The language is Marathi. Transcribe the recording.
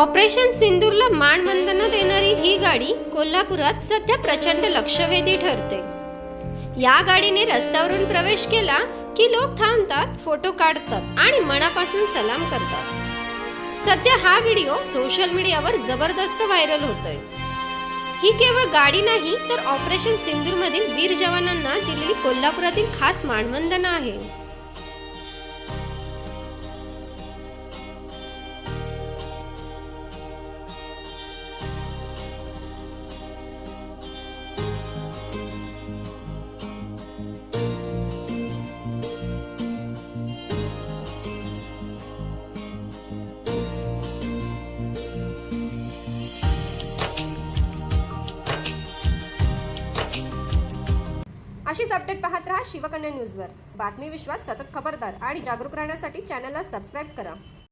ऑपरेशन सिंदूरला मानवंदना देणारी ही गाडी कोल्हापुरात सध्या प्रचंड लक्षवेधी ठरते। या गाडीने रस्त्यावरून प्रवेश केला की लोक थांबतात, फोटो काढतात आणि मनापासून सलाम करतात। सध्या हा व्हिडिओ सोशल मीडियावर जबरदस्त व्हायरल होतोय। ही केवळ गाडी नाही तर ऑपरेशन सिंदूर मधील वीर जवानांना दिलेली कोल्हापुरातील खास मानवंदना आहे। अशीच अपडेट पाहत रहा शिवकन्या न्यूजवर। बातमी विश्वात सतत खबरदार आणि जागरूक राहण्यासाठी चॅनलला सबस्क्राइब करा।